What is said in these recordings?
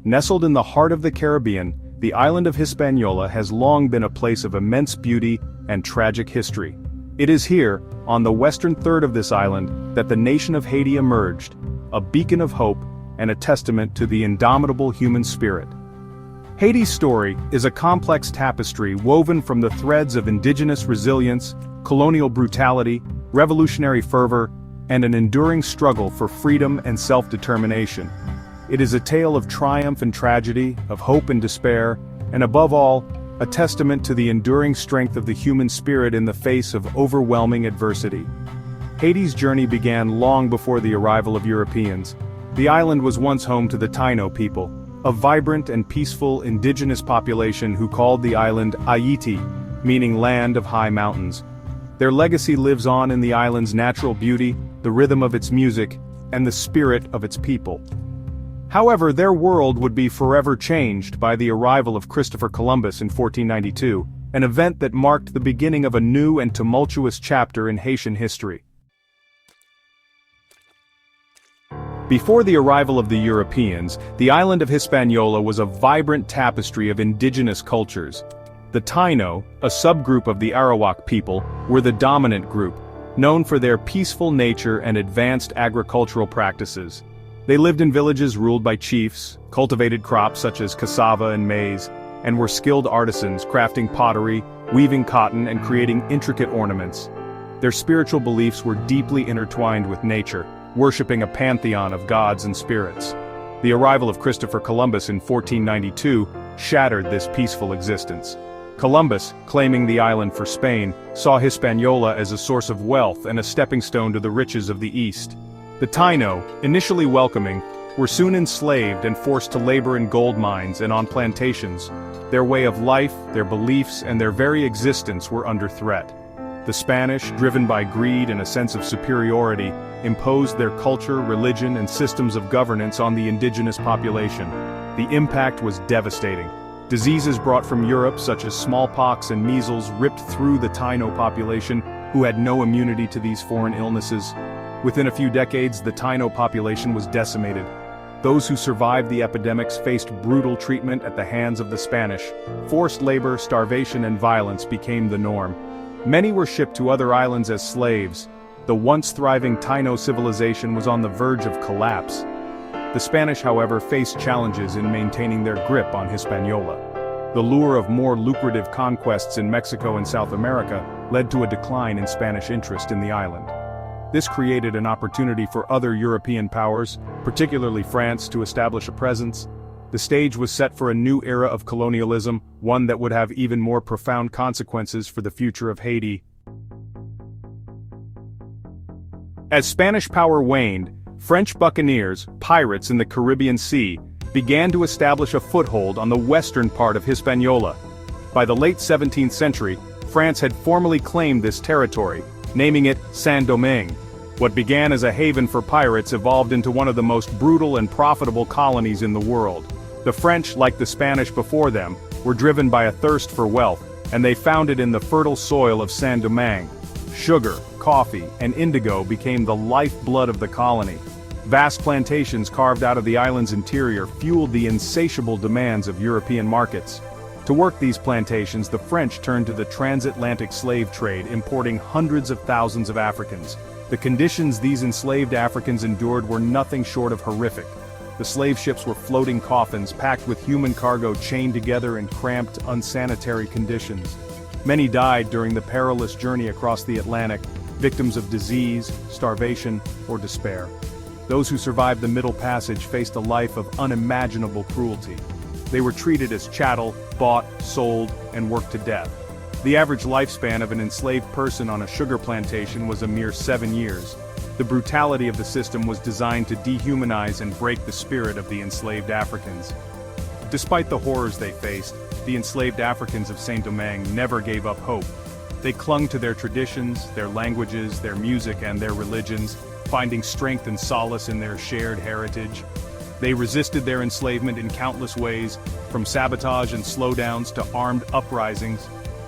Nestled in the heart of the Caribbean, the island of Hispaniola has long been a place of immense beauty and tragic history. It is here, on the western third of this island, that the nation of Haiti emerged, a beacon of hope and a testament to the indomitable human spirit. Haiti's story is a complex tapestry woven from the threads of indigenous resilience, colonial brutality, revolutionary fervor, and an enduring struggle for freedom and self-determination. It is a tale of triumph and tragedy, of hope and despair, and above all, a testament to the enduring strength of the human spirit in the face of overwhelming adversity. Haiti's journey began long before the arrival of Europeans. The island was once home to the Taino people, a vibrant and peaceful indigenous population who called the island Haiti, meaning land of high mountains. Their legacy lives on in the island's natural beauty, the rhythm of its music, and the spirit of its people. However, their world would be forever changed by the arrival of Christopher Columbus in 1492, an event that marked the beginning of a new and tumultuous chapter in Haitian history. Before the arrival of the Europeans, the island of Hispaniola was a vibrant tapestry of indigenous cultures. The Taino, a subgroup of the Arawak people, were the dominant group, known for their peaceful nature and advanced agricultural practices. They lived in villages ruled by chiefs, cultivated crops such as cassava and maize, and were skilled artisans crafting pottery, weaving cotton, and creating intricate ornaments. Their spiritual beliefs were deeply intertwined with nature, worshipping a pantheon of gods and spirits. The arrival of Christopher Columbus in 1492 shattered this peaceful existence. Columbus, claiming the island for Spain, saw Hispaniola as a source of wealth and a stepping stone to the riches of the East. The Taino, initially welcoming, were soon enslaved and forced to labor in gold mines and on plantations. Their way of life, their beliefs, and their very existence were under threat. The Spanish, driven by greed and a sense of superiority, imposed their culture, religion, and systems of governance on the indigenous population. The impact was devastating. Diseases brought from Europe such as smallpox and measles ripped through the Taino population, who had no immunity to these foreign illnesses. Within a few decades, the Taino population was decimated. Those who survived the epidemics faced brutal treatment at the hands of the Spanish. Forced labor, starvation, and violence became the norm. Many were shipped to other islands as slaves. The once thriving Taino civilization was on the verge of collapse. The Spanish, however, faced challenges in maintaining their grip on Hispaniola. The lure of more lucrative conquests in Mexico and South America led to a decline in Spanish interest in the island. This created an opportunity for other European powers, particularly France, to establish a presence. The stage was set for a new era of colonialism, one that would have even more profound consequences for the future of Haiti. As Spanish power waned, French buccaneers, pirates in the Caribbean Sea, began to establish a foothold on the western part of Hispaniola. By the late 17th century, France had formally claimed this territory, naming it Saint-Domingue. What began as a haven for pirates evolved into one of the most brutal and profitable colonies in the world. The French, like the Spanish before them, were driven by a thirst for wealth, and they found it in the fertile soil of Saint-Domingue. Sugar, coffee, and indigo became the lifeblood of the colony. Vast plantations carved out of the island's interior fueled the insatiable demands of European markets. To work these plantations, the French turned to the transatlantic slave trade, importing hundreds of thousands of Africans. The conditions these enslaved Africans endured were nothing short of horrific. The slave ships were floating coffins packed with human cargo chained together in cramped, unsanitary conditions. Many died during the perilous journey across the Atlantic, victims of disease, starvation, or despair. Those who survived the Middle Passage faced a life of unimaginable cruelty. They were treated as chattel, bought, sold, and worked to death. The average lifespan of an enslaved person on a sugar plantation was a mere 7 years. The brutality of the system was designed to dehumanize and break the spirit of the enslaved Africans. Despite the horrors they faced, the enslaved Africans of Saint-Domingue never gave up hope. They clung to their traditions, their languages, their music, and their religions, finding strength and solace in their shared heritage. They resisted their enslavement in countless ways, from sabotage and slowdowns to armed uprisings.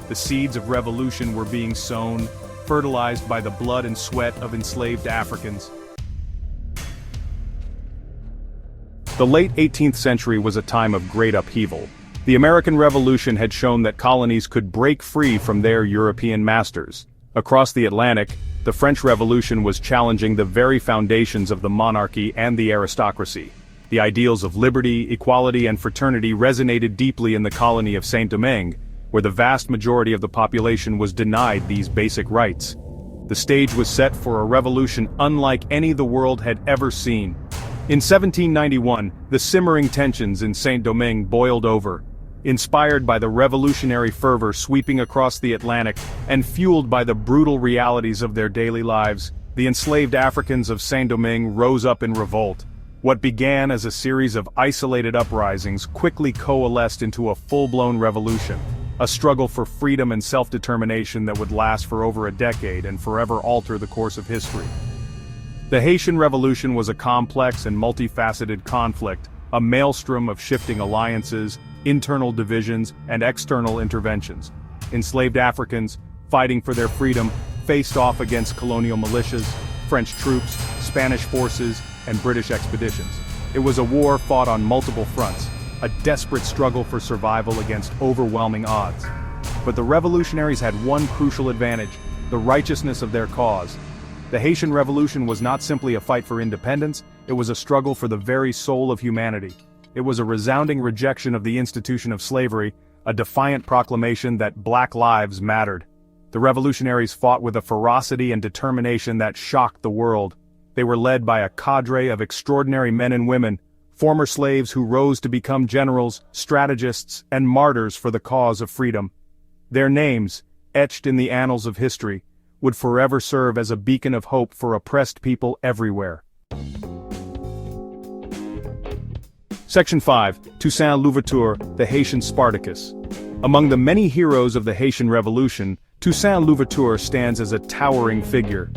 The seeds of revolution were being sown, fertilized by the blood and sweat of enslaved Africans. The late 18th century was a time of great upheaval. The American Revolution had shown that colonies could break free from their European masters. Across the Atlantic, the French Revolution was challenging the very foundations of the monarchy and the aristocracy. The ideals of liberty, equality, and fraternity resonated deeply in the colony of Saint-Domingue, where the vast majority of the population was denied these basic rights. The stage was set for a revolution unlike any the world had ever seen. In 1791, the simmering tensions in Saint-Domingue boiled over. Inspired by the revolutionary fervor sweeping across the Atlantic and fueled by the brutal realities of their daily lives, the enslaved Africans of Saint-Domingue rose up in revolt. What began as a series of isolated uprisings quickly coalesced into a full-blown revolution, a struggle for freedom and self-determination that would last for over a decade and forever alter the course of history. The Haitian Revolution was a complex and multifaceted conflict, a maelstrom of shifting alliances, internal divisions, and external interventions. Enslaved Africans, fighting for their freedom, faced off against colonial militias, French troops, Spanish forces, and British expeditions. It was a war fought on multiple fronts, a desperate struggle for survival against overwhelming odds. But the revolutionaries had one crucial advantage: the righteousness of their cause. The Haitian Revolution was not simply a fight for independence, it was a struggle for the very soul of humanity. It was a resounding rejection of the institution of slavery, a defiant proclamation that black lives mattered. The revolutionaries fought with a ferocity and determination that shocked the world. They were led by a cadre of extraordinary men and women, former slaves who rose to become generals, strategists, and martyrs for the cause of freedom. Their names, etched in the annals of history, would forever serve as a beacon of hope for oppressed people everywhere. Section 5. Toussaint Louverture, the Haitian Spartacus. Among the many heroes of the Haitian Revolution, Toussaint Louverture stands as a towering figure.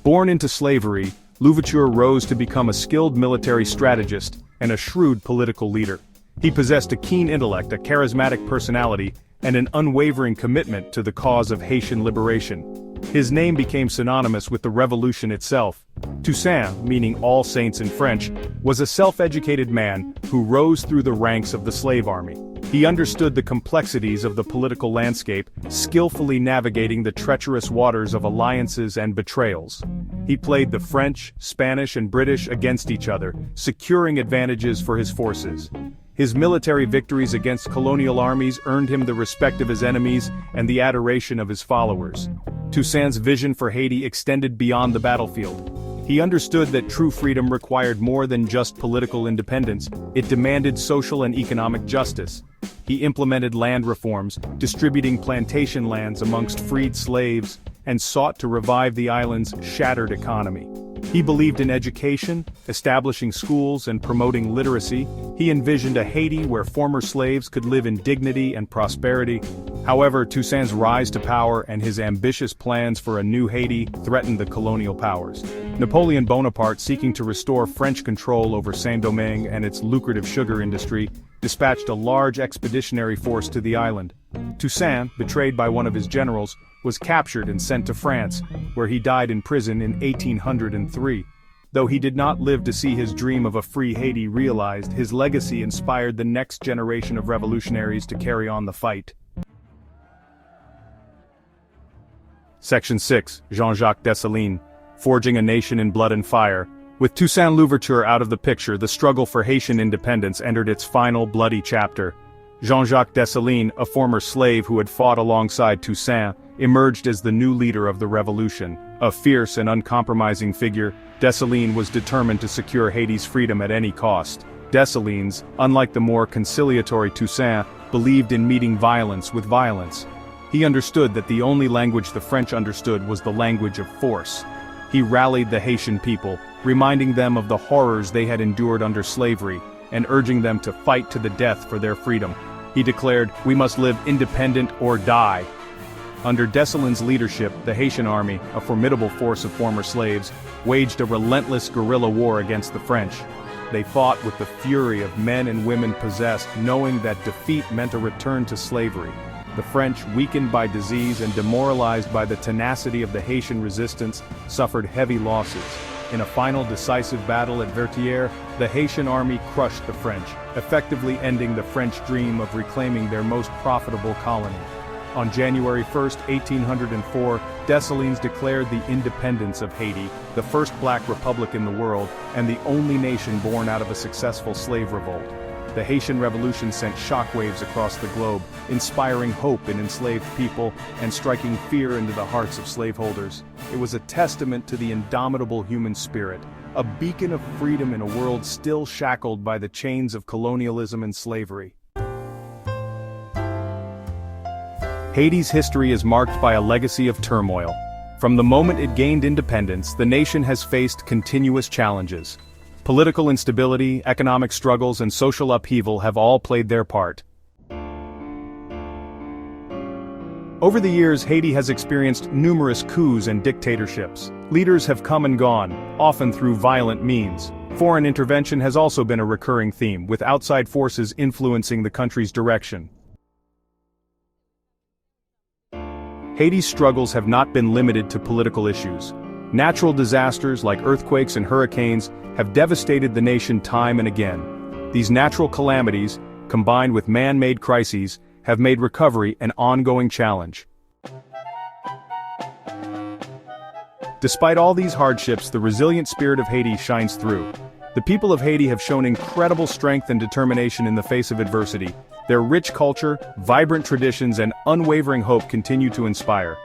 Born into slavery, Louverture rose to become a skilled military strategist and a shrewd political leader. He possessed a keen intellect, a charismatic personality, and an unwavering commitment to the cause of Haitian liberation. His name became synonymous with the revolution itself. Toussaint, meaning All Saints in French, was a self-educated man who rose through the ranks of the slave army. He understood the complexities of the political landscape, skillfully navigating the treacherous waters of alliances and betrayals. He played the French, Spanish, and British against each other, securing advantages for his forces. His military victories against colonial armies earned him the respect of his enemies and the adoration of his followers. Toussaint's vision for Haiti extended beyond the battlefield. He understood that true freedom required more than just political independence, it demanded social and economic justice. He implemented land reforms, distributing plantation lands amongst freed slaves, and sought to revive the island's shattered economy. He believed in education, establishing schools and promoting literacy. He envisioned a Haiti where former slaves could live in dignity and prosperity. However, Toussaint's rise to power and his ambitious plans for a new Haiti threatened the colonial powers. Napoleon Bonaparte, seeking to restore French control over Saint-Domingue and its lucrative sugar industry, dispatched a large expeditionary force to the island. Toussaint, betrayed by one of his generals, was captured and sent to France, where he died in prison in 1803. Though he did not live to see his dream of a free Haiti realized, his legacy inspired the next generation of revolutionaries to carry on the fight. Section 6. Jean-Jacques Dessalines, Forging a Nation in Blood and Fire. With Toussaint Louverture out of the picture, the struggle for Haitian independence entered its final bloody chapter. Jean-Jacques Dessalines, a former slave who had fought alongside Toussaint, emerged as the new leader of the revolution. A fierce and uncompromising figure, Dessalines was determined to secure Haiti's freedom at any cost. Dessalines, unlike the more conciliatory Toussaint, believed in meeting violence with violence. He understood that the only language the French understood was the language of force. He rallied the Haitian people, reminding them of the horrors they had endured under slavery, and urging them to fight to the death for their freedom. He declared, "We must live independent or die." Under Dessalines' leadership, the Haitian army, a formidable force of former slaves, waged a relentless guerrilla war against the French. They fought with the fury of men and women possessed, knowing that defeat meant a return to slavery. The French, weakened by disease and demoralized by the tenacity of the Haitian resistance, suffered heavy losses. In a final decisive battle at Vertières, the Haitian army crushed the French, effectively ending the French dream of reclaiming their most profitable colony. On January 1, 1804, Dessalines declared the independence of Haiti, the first black republic in the world, and the only nation born out of a successful slave revolt. The Haitian Revolution sent shockwaves across the globe, inspiring hope in enslaved people and striking fear into the hearts of slaveholders. It was a testament to the indomitable human spirit, a beacon of freedom in a world still shackled by the chains of colonialism and slavery. Haiti's history is marked by a legacy of turmoil. From the moment it gained independence, the nation has faced continuous challenges. Political instability, economic struggles, and social upheaval have all played their part. Over the years, Haiti has experienced numerous coups and dictatorships. Leaders have come and gone, often through violent means. Foreign intervention has also been a recurring theme, with outside forces influencing the country's direction. Haiti's struggles have not been limited to political issues. Natural disasters like earthquakes and hurricanes have devastated the nation time and again. These natural calamities, combined with man-made crises, have made recovery an ongoing challenge. Despite all these hardships, the resilient spirit of Haiti shines through. The people of Haiti have shown incredible strength and determination in the face of adversity. Their rich culture, vibrant traditions, and unwavering hope continue to inspire.